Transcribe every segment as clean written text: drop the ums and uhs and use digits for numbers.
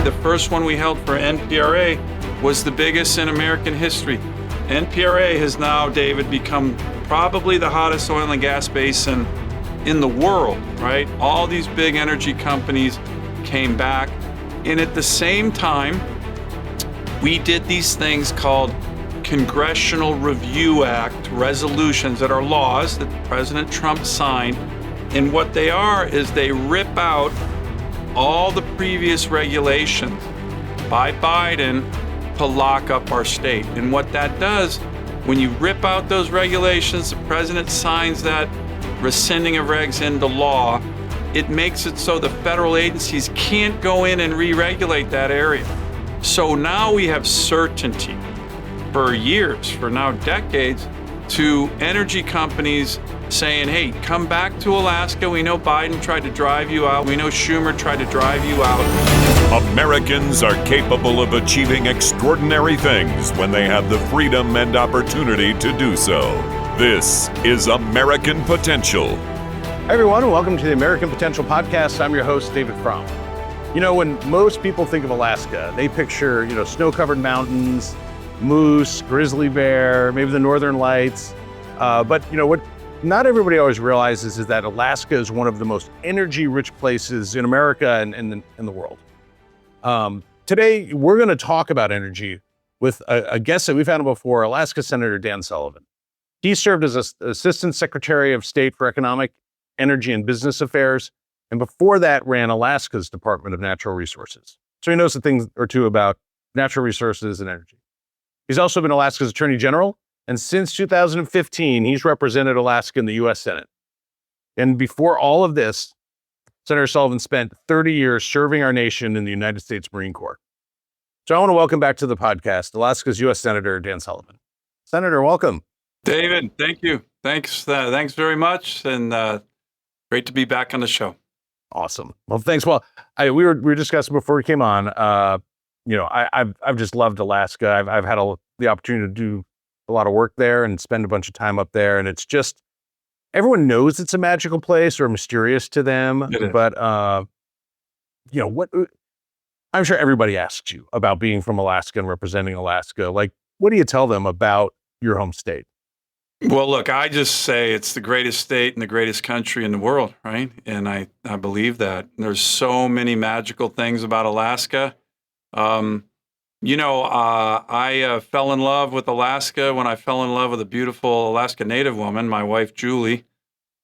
The first one we held for NPRA was the biggest in American history. NPRA has now, David, become probably the hottest oil and gas basin in the world, right? All these big energy companies came back. And at the same time, we did these things called Congressional Review Act resolutions that are laws that President Trump signed. And what they are is they rip out all the previous regulations by Biden to lock up our state. And what that does, when you rip out those regulations, the president signs that rescinding of regs into law, it makes it so the federal agencies can't go in and re-regulate that area. So now we have certainty for years, for now decades, to energy companies saying, hey, come back to Alaska. We know Biden tried to drive you out. We know Schumer tried to drive you out. Americans are capable of achieving extraordinary things when they have the freedom and opportunity to do so. This is American Potential. Hi, everyone, and welcome to the American Potential Podcast. I'm your host, David Fromm. You know, when most people think of Alaska, they picture, snow-covered mountains, moose, grizzly bear, maybe the northern lights. But what not everybody always realizes is that Alaska is one of the most energy-rich places in America and in the world. Today, we're going to talk about energy with a guest that we've had before, Alaska Senator Dan Sullivan. He served as Assistant Secretary of State for Economic, Energy, and Business Affairs, and before that ran Alaska's Department of Natural Resources. So he knows a thing or two about natural resources and energy. He's also been Alaska's Attorney General, and since 2015, he's represented Alaska in the U.S. Senate. And before all of this, Senator Sullivan spent 30 years serving our nation in the United States Marine Corps. So I want to welcome back to the podcast, Alaska's U.S. Senator Dan Sullivan. Senator, welcome. David, thank you. Thanks very much, and great to be back on the show. Awesome. Well, thanks. Well, we were discussing before we came on. I've just loved Alaska. I've had the opportunity to do a lot of work there and spend a bunch of time up there, and it's just everyone knows it's a magical place or mysterious to them. But what? I'm sure everybody asks you about being from Alaska and representing Alaska. Like, what do you tell them about your home state? Well, look, I just say it's the greatest state and the greatest country in the world, right? And I believe that. There's so many magical things about Alaska. I fell in love with Alaska when I fell in love with a beautiful Alaska Native woman, my wife, Julie.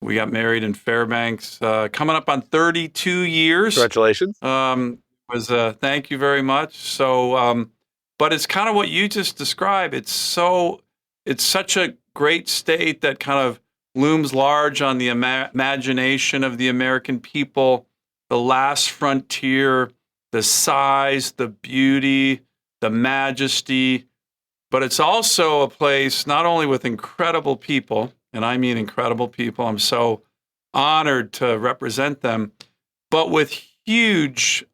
We got married in Fairbanks, coming up on 32 years. Congratulations. Thank you very much. So, but it's kind of what you just described. It's such a great state that kind of looms large on the imagination of the American people, the last frontier, the size, the beauty, the majesty. But it's also a place not only with incredible people, and I mean incredible people, I'm so honored to represent them, but with huge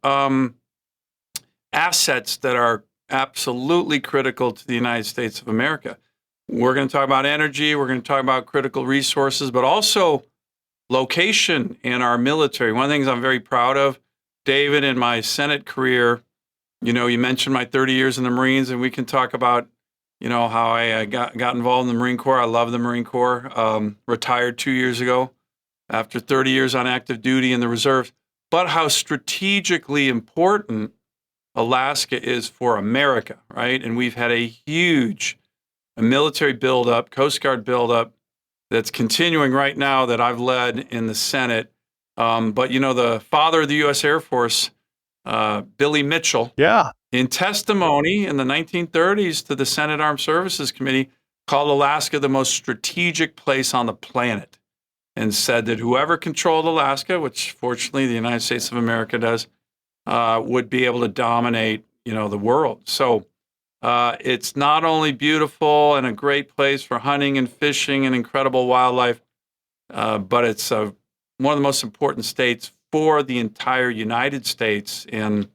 assets that are absolutely critical to the United States of America. We're going to talk about energy, we're going to talk about critical resources, but also location in our military. One of the things I'm very proud of, David, in my Senate career, you mentioned my 30 years in the Marines, and we can talk about, how I got involved in the Marine Corps. I love the Marine Corps, retired 2 years ago after 30 years on active duty in the reserves, but how strategically important Alaska is for America, right? And we've had a huge military buildup, Coast Guard buildup that's continuing right now that I've led in the Senate. But the father of the U.S. Air Force, Billy Mitchell, in testimony in the 1930s to the Senate Armed Services Committee, called Alaska the most strategic place on the planet and said that whoever controlled Alaska, which fortunately the United States of America does, would be able to dominate, the world. So it's not only beautiful and a great place for hunting and fishing and incredible wildlife, but it's one of the most important states for the entire United States. And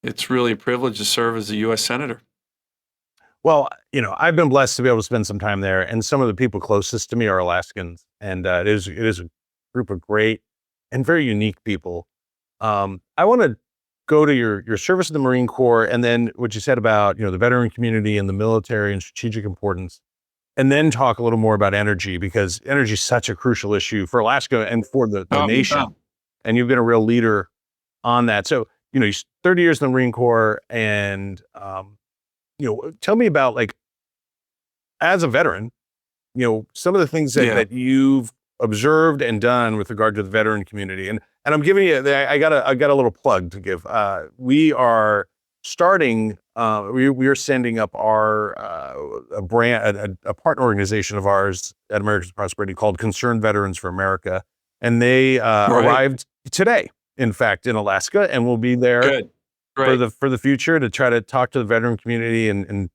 it's really a privilege to serve as a U.S. Senator. Well, I've been blessed to be able to spend some time there, and some of the people closest to me are Alaskans, and it is a group of great and very unique people. I want to go to your service in the Marine Corps, and then what you said about, the veteran community and the military and strategic importance, and then talk a little more about energy, because energy is such a crucial issue for Alaska and for the nation. Yeah. And you've been a real leader on that. So, you're 30 years in the Marine Corps, and, tell me about, like, as a veteran, some of the things that you've observed and done with regard to the veteran community. And I'm giving you, I got a little plug to give. We are starting, we are sending up our, a brand, a partner organization of ours at America's Prosperity called Concerned Veterans for America. And they arrived today, in fact, in Alaska, and will be there Good. Great. for the future to try to talk to the veteran community and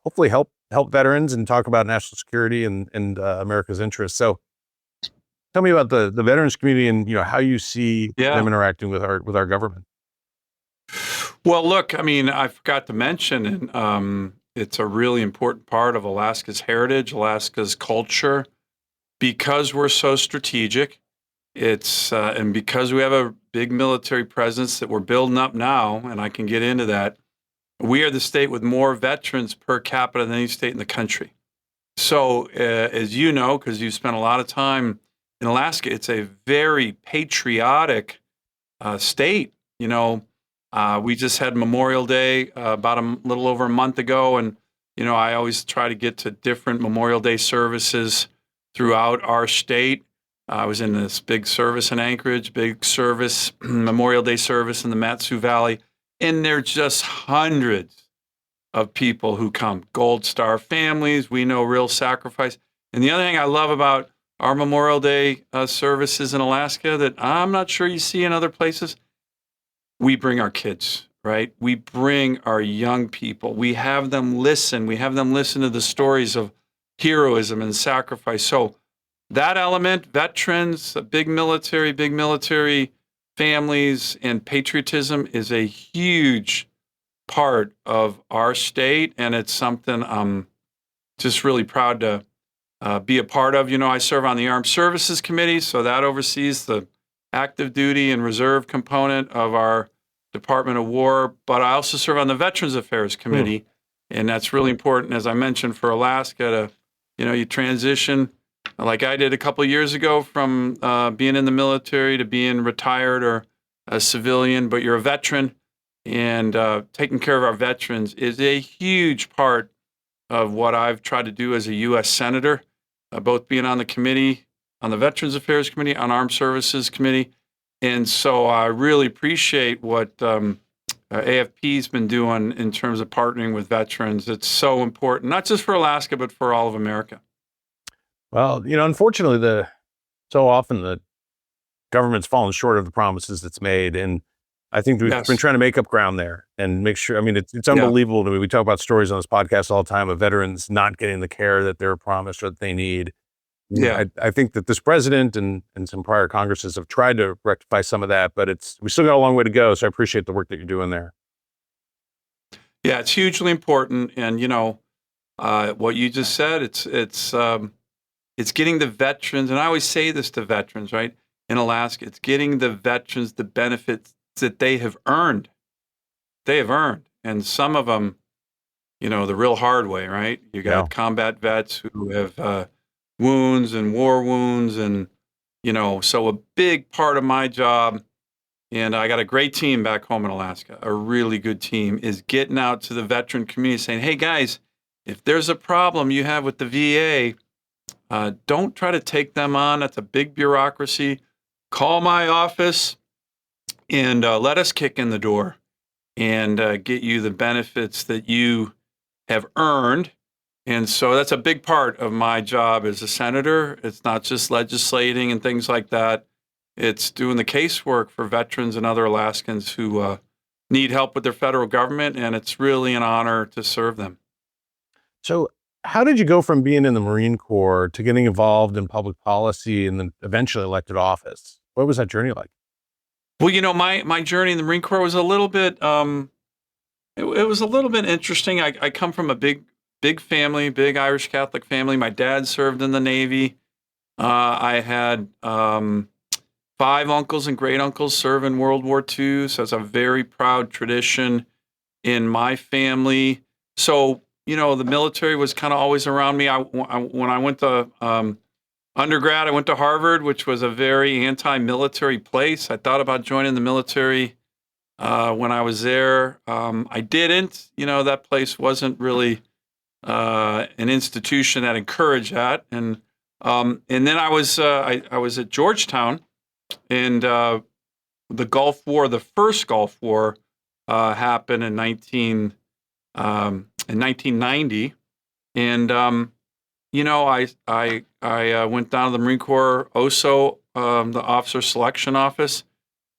hopefully help veterans and talk about national security and America's interests. So tell me about the veterans community and how you see them interacting with our government. Well, look, I mean, I forgot to mention, and it's a really important part of Alaska's heritage, Alaska's culture, because we're so strategic. It's and because we have a big military presence that we're building up now, and I can get into that. We are the state with more veterans per capita than any state in the country. So, as you know, because you spent a lot of time in Alaska, it's a very patriotic state. We just had Memorial Day about a little over a month ago, and I always try to get to different Memorial Day services throughout our state. I was in this big service in Anchorage, big service, Memorial Day service in the Mat-Su Valley. And there's just hundreds of people who come, Gold Star families. We know real sacrifice. And the other thing I love about our Memorial Day services in Alaska that I'm not sure you see in other places, we bring our kids, right? We bring our young people. We have them listen. We have them listen to the stories of heroism and sacrifice. So that element, veterans, big military families, and patriotism is a huge part of our state, and it's something I'm just really proud to be a part of. I serve on the Armed Services Committee, so that oversees the active duty and reserve component of our Department of War, but I also serve on the Veterans Affairs Committee, and that's really important, as I mentioned, for Alaska to, you transition like I did a couple of years ago from being in the military to being retired or a civilian, but you're a veteran, and taking care of our veterans is a huge part of what I've tried to do as a U.S. Senator, both being on the committee, on the Veterans Affairs Committee, on Armed Services Committee. And so I really appreciate what AFP's been doing in terms of partnering with veterans. It's so important, not just for Alaska, but for all of America. Well, unfortunately, so often the government's fallen short of the promises it's made. And I think we've been trying to make up ground there and make sure. I mean, it's unbelievable to me. We talk about stories on this podcast all the time of veterans not getting the care that they're promised or that they need. Yeah. I think that this president and some prior Congresses have tried to rectify some of that, but we still got a long way to go. So I appreciate the work that you're doing there. Yeah, it's hugely important. And, what you just said, it's getting the veterans, and I always say this to veterans, right? In Alaska, it's getting the veterans the benefits that they have earned. They have earned. And some of them, the real hard way, right? You got combat vets who have wounds and war wounds. And, so a big part of my job, and I got a great team back home in Alaska, a really good team, is getting out to the veteran community saying, hey, guys, if there's a problem you have with the VA, don't try to take them on. That's a big bureaucracy. Call my office and let us kick in the door and get you the benefits that you have earned. And so that's a big part of my job as a senator. It's not just legislating and things like that. It's doing the casework for veterans and other Alaskans who need help with their federal government, and it's really an honor to serve them. So how did you go from being in the Marine Corps to getting involved in public policy and then eventually elected office? What was that journey like? Well, my journey in the Marine Corps was a little bit, it was a little bit interesting. I come from a big family, big Irish Catholic family. My dad served in the Navy. I had 5 uncles and great uncles serve in World War II, so it's a very proud tradition in my family. So, the military was kind of always around me. When I went to undergrad, I went to Harvard, which was a very anti-military place. I thought about joining the military when I was there. I didn't. That place wasn't really an institution that encouraged that. And then I was at Georgetown, and the Gulf War, the first Gulf War, happened in 1990, and I went down to the Marine Corps OSO, the Officer Selection Office,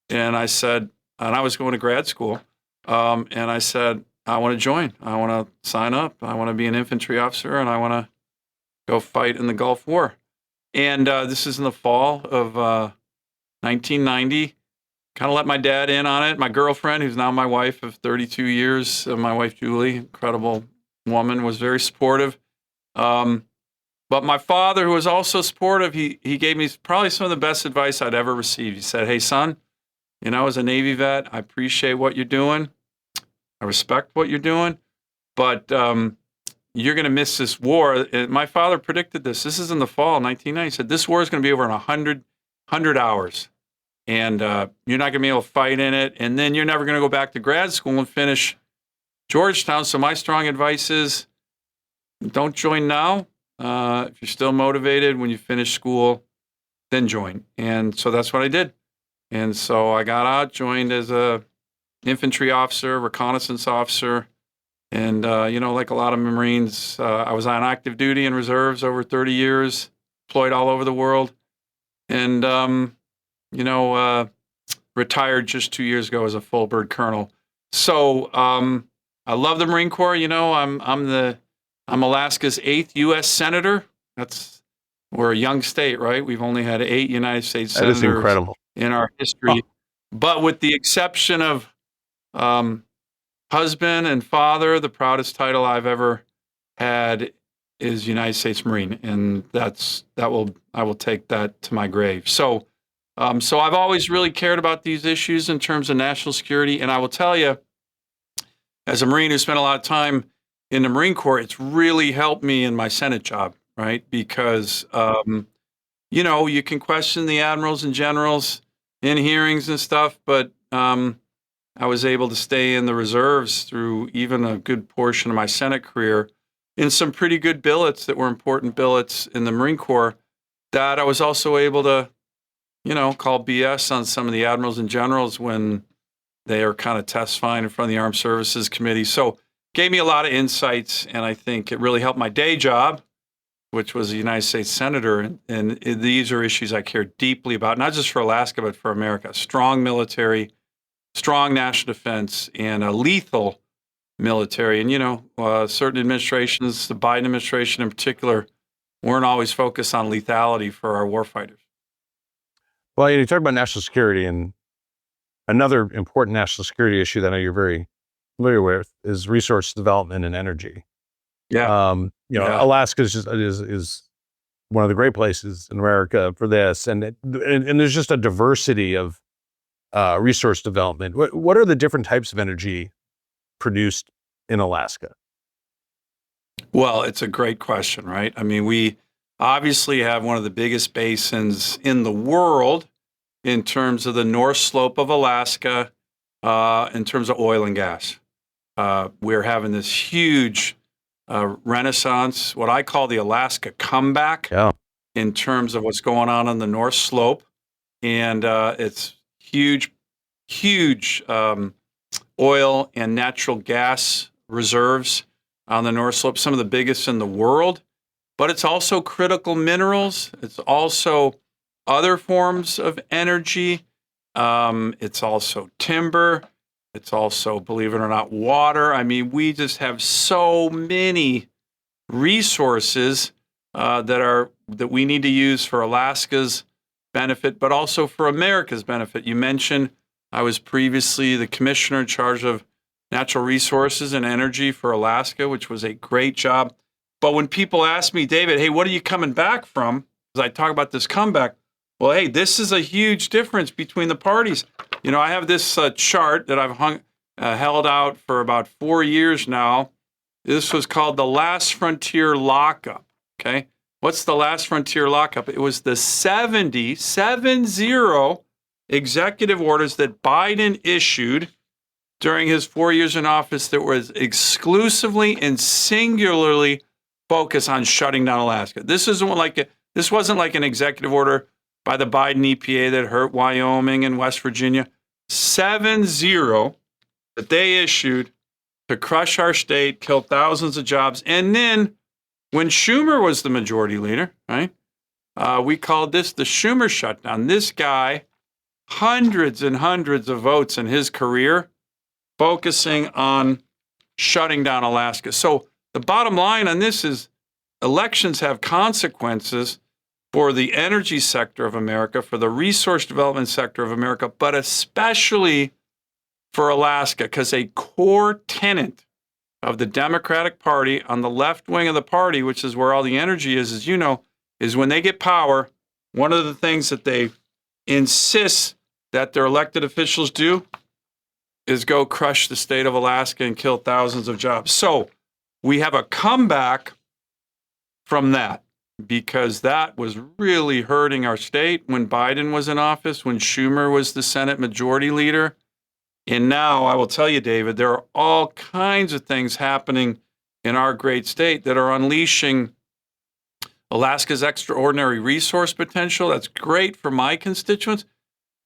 and I said, and I was going to grad school, and I said, I want to join. I want to sign up. I want to be an infantry officer, and I want to go fight in the Gulf War. And this is in the fall of 1990. Kind of let my dad in on it. My girlfriend, who's now my wife of 32 years, my wife Julie, incredible woman, was very supportive. But my father, who was also supportive, he gave me probably some of the best advice I'd ever received. He said, "Hey, son, as a Navy vet, I appreciate what you're doing. I respect what you're doing, but you're going to miss this war." And my father predicted this. This is in the fall, 1990. He said, "This war is going to be over in 100 hours. And you're not going to be able to fight in it. And then you're never going to go back to grad school and finish Georgetown. So my strong advice is don't join now. If you're still motivated when you finish school, then join." And so that's what I did. And so I got out, joined as a infantry officer, reconnaissance officer. And, like a lot of Marines, I was on active duty and reserves over 30 years, deployed all over the world. And, retired just 2 years ago as a full bird colonel. So I love the Marine Corps. I'm Alaska's 8th U.S. Senator. We're a young state, right? We've only had 8 United States senators incredible in our history. But with the exception of husband and father, the proudest title I've ever had is United States Marine, and I will take that to my grave. So I've always really cared about these issues in terms of national security, and I will tell you, as a Marine who spent a lot of time in the Marine Corps, it's really helped me in my Senate job, right? Because you can question the admirals and generals in hearings and stuff, but I was able to stay in the reserves through even a good portion of my Senate career in some pretty good billets that were important billets in the Marine Corps, that I was also able to, call BS on some of the admirals and generals when they are kind of testifying in front of the Armed Services Committee. So gave me a lot of insights, and I think it really helped my day job, which was a United States Senator. And these are issues I care deeply about, not just for Alaska, but for America. Strong military, strong national defense, and a lethal military. And, certain administrations, the Biden administration in particular, weren't always focused on lethality for our warfighters. Well, you talk about national security, and another important national security issue that I know you're very familiar with is resource development and energy. Yeah. Alaska is one of the great places in America for this, and there's just a diversity of resource development. What are the different types of energy produced in Alaska? Well, it's a great question, right? I mean, we obviously have one of the biggest basins in the world in terms of the North Slope of Alaska, in terms of oil and gas. We're having this huge renaissance, what I call the Alaska comeback, in terms of what's going on the North Slope. And it's huge oil and natural gas reserves on the North Slope, some of the biggest in the world. But it's also critical minerals. It's also other forms of energy. It's also timber. It's also, believe it or not, water. I mean, we just have so many resources that we need to use for Alaska's benefit, but also for America's benefit. You mentioned I was previously the commissioner in charge of natural resources and energy for Alaska, which was a great job. But when people ask me, David, hey, what are you coming back from? As I talk about this comeback, Well, hey, this is a huge difference between the parties. You know, I have this chart that I've held out for about 4 years now. This was called the Last Frontier Lockup. Okay. What's the Last Frontier Lockup? It was the 70 executive orders that Biden issued during his 4 years in office that was exclusively and singularly focused on shutting down Alaska. This wasn't like an executive order by the Biden EPA that hurt Wyoming and West Virginia. 70 that they issued to crush our state, kill thousands of jobs. And then when Schumer was the majority leader, right, we called this the Schumer shutdown. This guy, hundreds and hundreds of votes in his career, focusing on shutting down Alaska. So the bottom line on this is elections have consequences for the energy sector of America, for the resource development sector of America, but especially for Alaska, because a core tenet of the Democratic Party on the left wing of the party, which is where all the energy is, as you know, is when they get power, one of the things that they insist that their elected officials do is go crush the state of Alaska and kill thousands of jobs. So we have a comeback from that, because that was really hurting our state when Biden was in office, when Schumer was the Senate majority leader. And now I will tell you, David, there are all kinds of things happening in our great state that are unleashing Alaska's extraordinary resource potential. That's great for my constituents,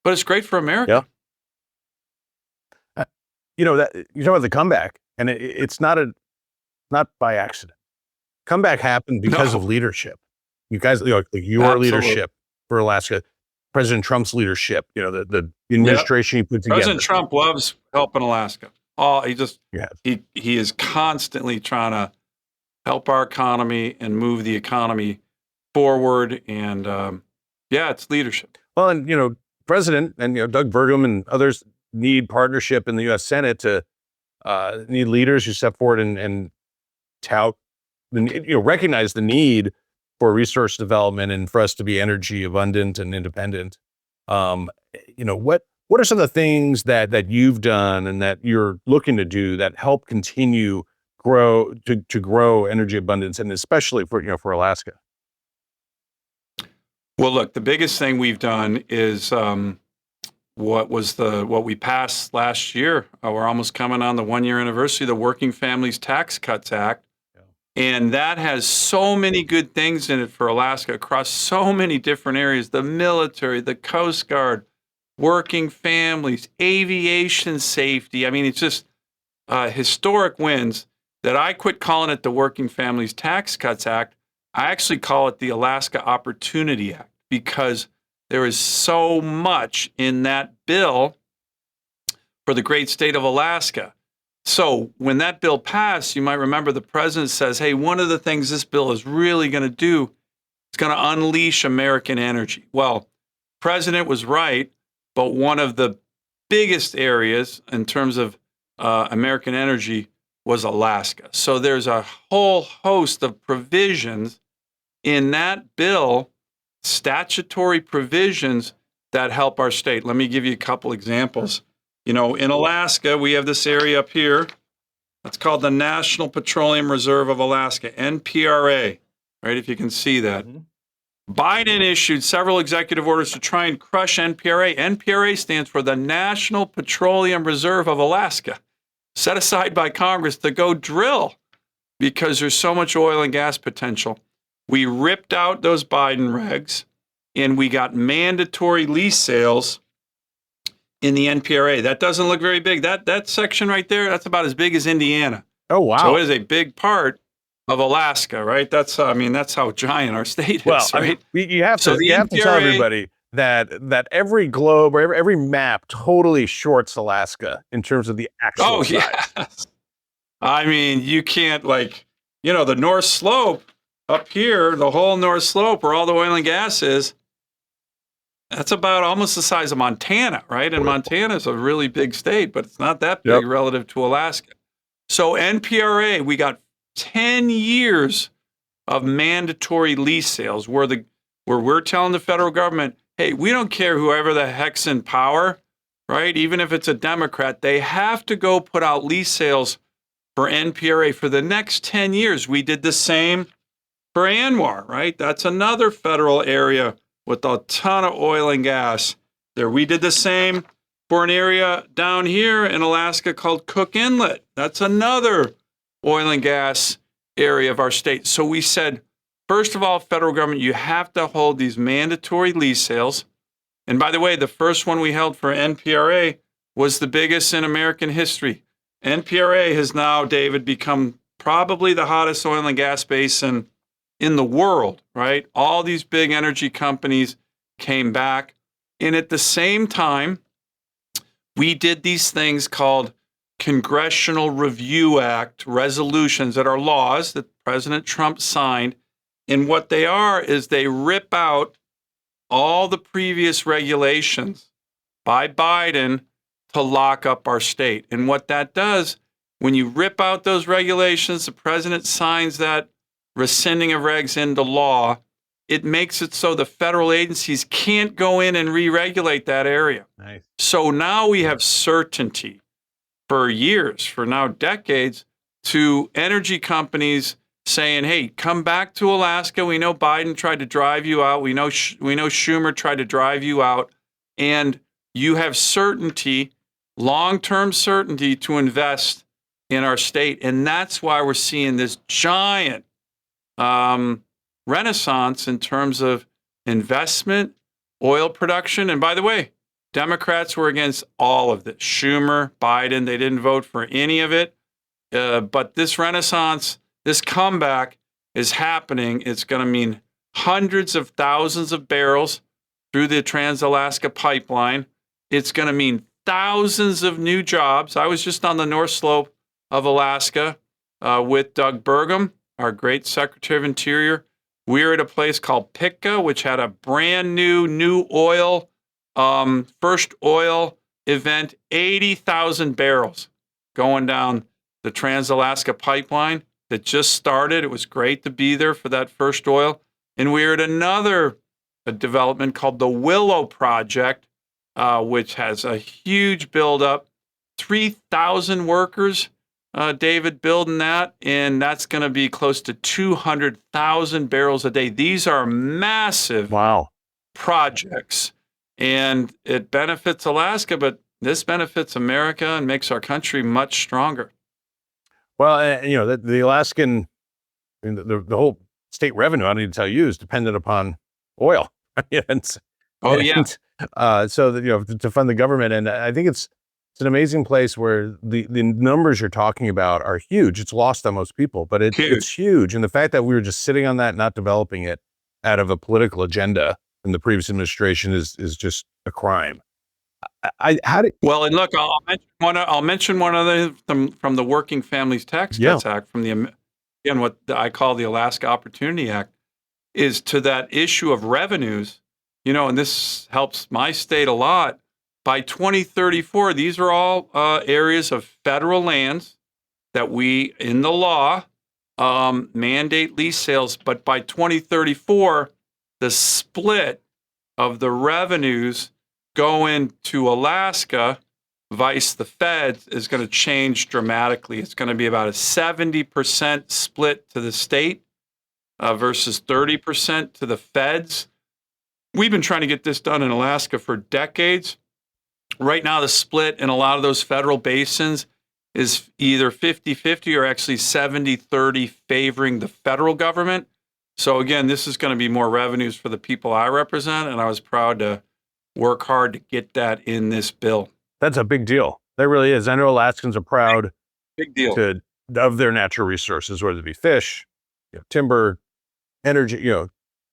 but it's great for America. Yeah. That you talk about the comeback, and it's not by accident. Comeback happened because of leadership. You guys, your leadership for Alaska, President Trump's leadership, the administration he put together. President Trump loves helping Alaska. He is constantly trying to help our economy and move the economy forward. And it's leadership. Well, and President and Doug Burgum and others need partnership in the U.S. Senate to need leaders who step forward and tout recognize the need for resource development and for us to be energy abundant and independent. What are some of the things that you've done and that you're looking to do that help continue to grow energy abundance, and especially for Alaska? Well, look, the biggest thing we've done is what we passed last year. We're almost coming on the 1-year anniversary of the Working Families Tax Cuts Act. And that has so many good things in it for Alaska across so many different areas: the military, the Coast Guard, working families, aviation safety. I mean, it's just historic wins that I quit calling it the Working Families Tax Cuts Act. I actually call it the Alaska Opportunity Act, because there is so much in that bill for the great state of Alaska. So when that bill passed, you might remember the president says, hey, one of the things this bill is really going to do is going to unleash American energy. Well, the president was right, but one of the biggest areas in terms of American energy was Alaska. So there's a whole host of provisions in that bill, statutory provisions that help our state. Let me give you a couple examples. In Alaska, we have this area up here. It's called the National Petroleum Reserve of Alaska, NPRA, right? If you can see that. Mm-hmm. Biden issued several executive orders to try and crush NPRA. NPRA stands for the National Petroleum Reserve of Alaska, set aside by Congress to go drill because there's so much oil and gas potential. We ripped out those Biden regs, and we got mandatory lease sales in the NPRA. That doesn't look very big. That section right there, that's about as big as Indiana. Oh, wow. So it is a big part of Alaska, right? That's how giant our state is, right? I mean, you have to tell everybody that every globe or every map totally shorts Alaska in terms of the actual size. Yes. I mean, you can't the North Slope up here, the whole North Slope where all the oil and gas is, that's about almost the size of Montana, right? And Montana is a really big state, but it's not that big relative to Alaska. So NPRA, we got 10 years of mandatory lease sales where we're telling the federal government, hey, hey, we don't care whoever the heck's in power, right? Even if it's a Democrat, they have to go put out lease sales for NPRA for the next 10 years. We did the same for ANWR, right? That's another federal area with a ton of oil and gas there. We did the same for an area down here in Alaska called Cook Inlet. That's another oil and gas area of our state. So we said, first of all, federal government, you have to hold these mandatory lease sales. And by the way, the first one we held for NPRA was the biggest in American history. NPRA has now, David, become probably the hottest oil and gas basin in the world, right? All these big energy companies came back. And at the same time, we did these things called Congressional Review Act resolutions that are laws that President Trump signed. And what they are is they rip out all the previous regulations by Biden to lock up our state. And what that does, when you rip out those regulations, the president signs that rescinding of regs into law, it makes it so the federal agencies can't go in and re-regulate that area. Nice. So now we have certainty for years, for now decades, to energy companies saying, hey, come back to Alaska. We know Biden tried to drive you out. We know Schumer tried to drive you out. And you have certainty, long-term certainty to invest in our state. And that's why we're seeing this giant renaissance in terms of investment, oil production. And by the way, Democrats were against all of this. Schumer, Biden, they didn't vote for any of it. But this renaissance, this comeback is happening. It's going to mean hundreds of thousands of barrels through the Trans-Alaska pipeline. It's going to mean thousands of new jobs. I was just on the North Slope of Alaska with Doug Burgum, our great Secretary of Interior. We were at a place called Pitka, which had a brand new oil, first oil event, 80,000 barrels going down the Trans-Alaska pipeline that just started. It was great to be there for that first oil. And we were at another development called the Willow Project, which has a huge buildup, 3,000 workers, David, building that, and that's going to be close to 200,000 barrels a day. These are massive projects, and it benefits Alaska, but this benefits America and makes our country much stronger. Well, the Alaskan, I mean, the whole state revenue, I don't need to tell you, is dependent upon oil. So to fund the government, and I think it's an amazing place where the numbers you're talking about are huge. It's lost on most people, but it's huge. And the fact that we were just sitting on that, not developing it out of a political agenda in the previous administration is just a crime. Well, and look, I'll mention one other from the Working Families Tax Cuts Act, from what I call the Alaska Opportunity Act, is to that issue of revenues. And this helps my state a lot. By 2034, these are all areas of federal lands that we, in the law, mandate lease sales. But by 2034, the split of the revenues going to Alaska, vice the feds, is going to change dramatically. It's going to be about a 70% split to the state versus 30% to the feds. We've been trying to get this done in Alaska for decades. Right now, the split in a lot of those federal basins is either 50-50 or actually 70-30 favoring the federal government. So again, this is going to be more revenues for the people I represent, and I was proud to work hard to get that in this bill. That's a big deal. That really is. I know Alaskans are proud big deal of their natural resources, whether it be fish, timber, energy,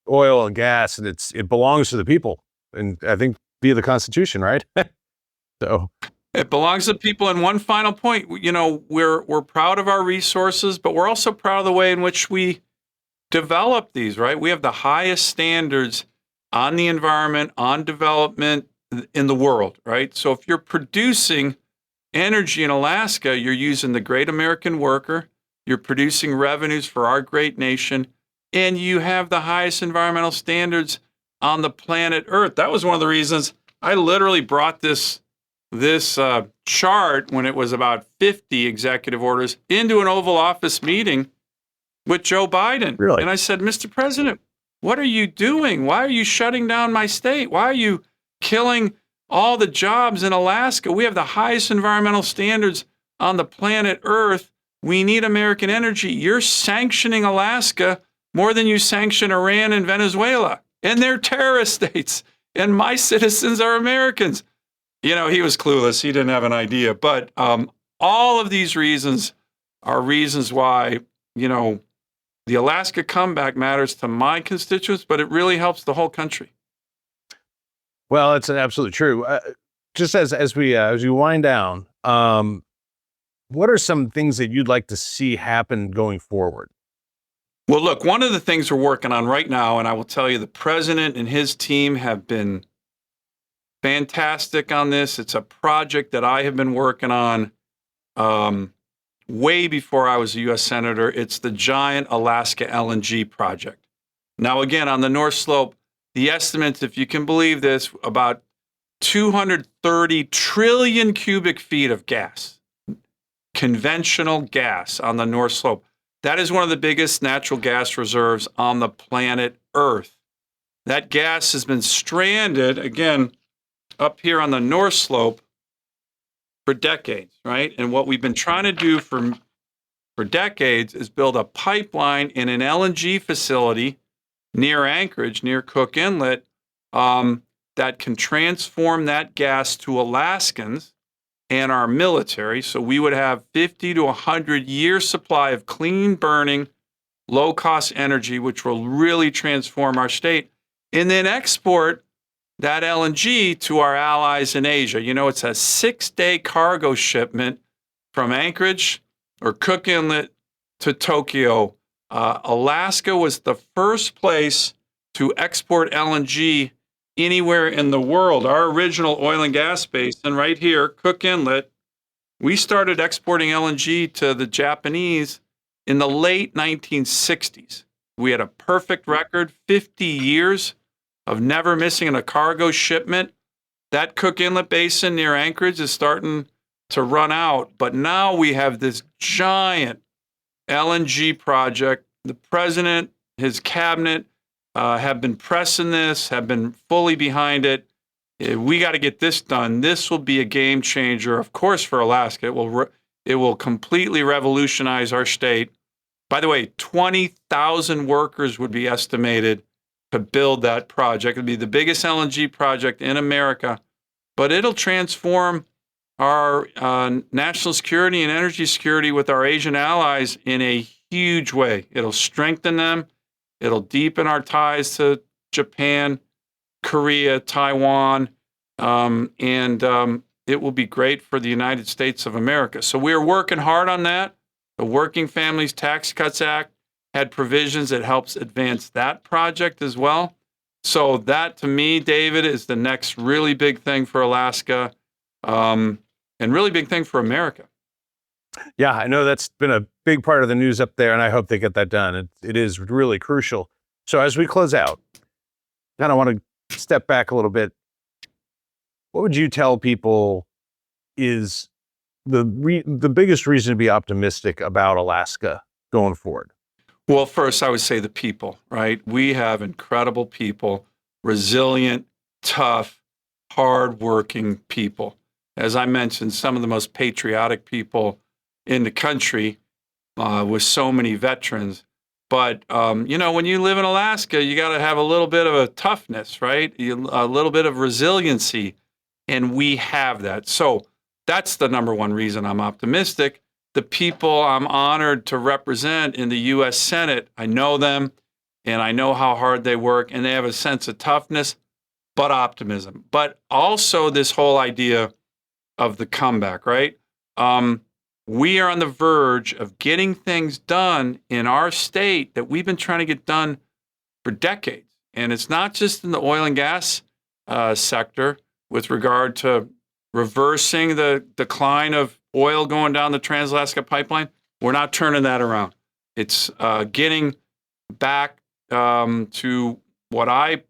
oil and gas, and it belongs to the people. And I think via the Constitution, right? So it belongs to people. And one final point, we're proud of our resources, but we're also proud of the way in which we develop these, right? We have the highest standards on the environment, on development in the world, right? So if you're producing energy in Alaska, you're using the great American worker, you're producing revenues for our great nation, and you have the highest environmental standards on the planet Earth. That was one of the reasons I literally brought this chart when it was about 50 executive orders into an Oval Office meeting with Joe Biden. Really? And I said, Mr. President, what are you doing? Why are you shutting down my state? Why are you killing all the jobs in Alaska? We have the highest environmental standards on the planet Earth. We need American energy. You're sanctioning Alaska more than you sanction Iran and Venezuela. And they're terrorist states. And my citizens are Americans. You know, he was clueless. He didn't have an idea. But all of these reasons are reasons why, you know, the Alaska comeback matters to my constituents, but it really helps the whole country. Well, it's absolutely true. Just as we wind down, what are some things that you'd like to see happen going forward? Well, look, one of the things we're working on right now, and I will tell you, the president and his team have been fantastic on this. It's a project that I have been working on way before I was a U.S. Senator. It's the giant Alaska LNG project. Now, again, on the North Slope, the estimates, if you can believe this, about 230 trillion cubic feet of gas, conventional gas on the North Slope. That is one of the biggest natural gas reserves on the planet Earth. That gas has been stranded, again, up here on the North Slope for decades, right? And what we've been trying to do for decades is build a pipeline in an LNG facility near Anchorage, near Cook Inlet, that can transform that gas to Alaskans and our military. So we would have 50 to 100 year supply of clean burning, low cost energy, which will really transform our state, and then export that LNG to our allies in Asia. You know, it's a 6-day cargo shipment from Anchorage or Cook Inlet to Tokyo. Alaska was the first place to export LNG anywhere in the world. Our original oil and gas basin right here, Cook Inlet, we started exporting LNG to the Japanese in the late 1960s. We had a perfect record, 50 years of never missing a cargo shipment. That Cook Inlet basin near Anchorage is starting to run out, but now we have this giant LNG project. The president, his cabinet, have been pressing this, have been fully behind it. We got to get this done. This will be a game changer, of course, for Alaska. It will completely revolutionize our state. By the way, 20,000 workers would be estimated to build that project. It'll be the biggest LNG project in America, but it'll transform our national security and energy security with our Asian allies in a huge way. It'll strengthen them. It'll deepen our ties to Japan, Korea, Taiwan, and it will be great for the United States of America. So we're working hard on that. The Working Families Tax Cuts Act had provisions that helps advance that project as well. So that, to me, David, is the next really big thing for Alaska, and really big thing for America. Yeah, I know that's been a big part of the news up there, and I hope they get that done. It is really crucial. So as we close out, kind of want to step back a little bit. What would you tell people is the biggest reason to be optimistic about Alaska going forward? Well, first, I would say the people, right? We have incredible people, resilient, tough, hardworking people. As I mentioned, some of the most patriotic people in the country, with so many veterans. But, you know, when you live in Alaska, you got to have a little bit of a toughness, right? A little bit of resiliency. And we have that. So that's the number one reason I'm optimistic. The people I'm honored to represent in the U.S. Senate, I know them, and I know how hard they work, and they have a sense of toughness, but optimism. But also this whole idea of the comeback, right? We are on the verge of getting things done in our state that we've been trying to get done for decades. And it's not just in the oil and gas sector with regard to reversing the decline of oil going down the Trans-Alaska Pipeline. We're not turning that around. It's getting back to what I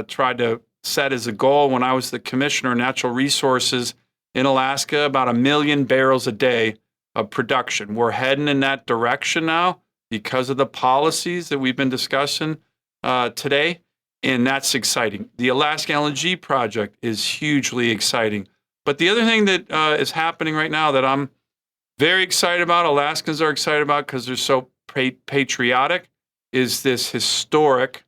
tried to set as a goal when I was the commissioner of natural resources in Alaska, about 1 million barrels a day of production. We're heading in that direction now because of the policies that we've been discussing today, and that's exciting. The Alaska LNG project is hugely exciting. But the other thing that is happening right now that I'm very excited about, Alaskans are excited about because they're so patriotic, is this historic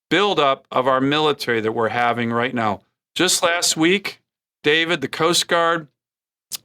buildup of our military that we're having right now. Just last week, David, the Coast Guard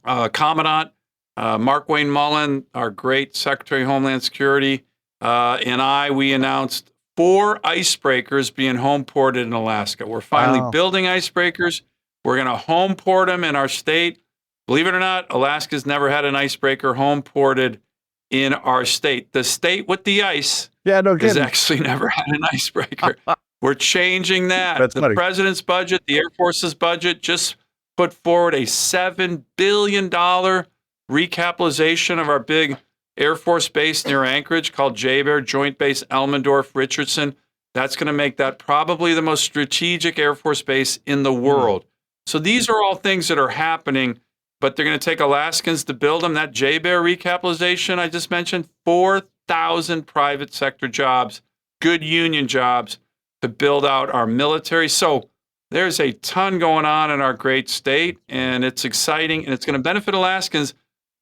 Commandant, Mark Wayne Mullen, our great Secretary of Homeland Security, and we announced 4 icebreakers being home ported in Alaska. We're finally building icebreakers. We're going to home port them in our state. Believe it or not, Alaska's never had an icebreaker home ported in our state. The state with the ice has actually never had an icebreaker. We're changing that. That's the funny. President's budget, the Air Force's budget, just put forward a $7 billion recapitalization of our big Air Force base near Anchorage called JBER, Joint Base Elmendorf-Richardson. That's going to make that probably the most strategic Air Force base in the world. So these are all things that are happening, but they're going to take Alaskans to build them. That JBER recapitalization I just mentioned, 4,000 private sector jobs, good union jobs to build out our military. So there's a ton going on in our great state, and it's exciting, and it's going to benefit Alaskans.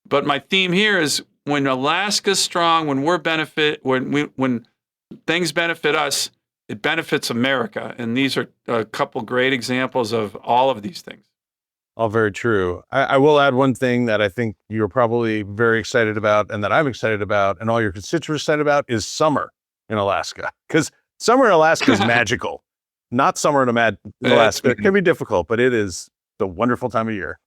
But my theme here is when Alaska's strong, when things benefit us, it benefits America. And these are a couple great examples of all of these things. All very true. I will add one thing that I think you're probably very excited about and that I'm excited about and all your constituents are excited about is summer in Alaska. Because summer in Alaska is magical. Not summer in Alaska. It can be difficult, but it is the wonderful time of year.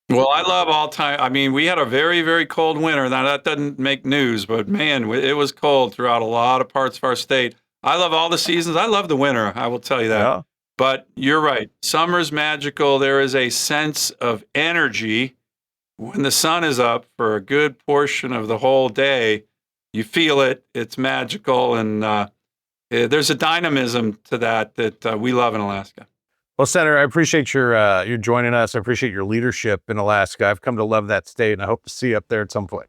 Well, I love all time. I mean, we had a very, very cold winter. Now, that doesn't make news, but man, it was cold throughout a lot of parts of our state. I love all the seasons. I love the winter, I will tell you that. Yeah. But you're right. Summer's magical. There is a sense of energy when the sun is up for a good portion of the whole day. You feel it. It's magical. And there's a dynamism to that we love in Alaska. Well, Senator, I appreciate your joining us. I appreciate your leadership in Alaska. I've come to love that state, and I hope to see you up there at some point.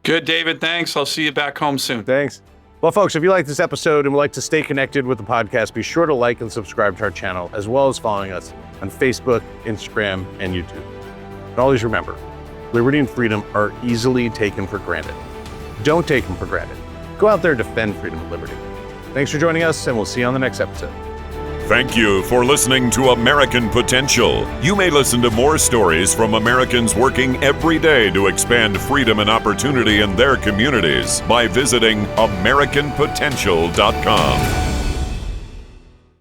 Good, David. Thanks. I'll see you back home soon. Thanks. Well, folks, if you like this episode and would like to stay connected with the podcast, be sure to like and subscribe to our channel, as well as following us on Facebook, Instagram, and YouTube. And always remember, liberty and freedom are easily taken for granted. Don't take them for granted. Go out there and defend freedom and liberty. Thanks for joining us, and we'll see you on the next episode. Thank you for listening to American Potential. You may listen to more stories from Americans working every day to expand freedom and opportunity in their communities by visiting AmericanPotential.com.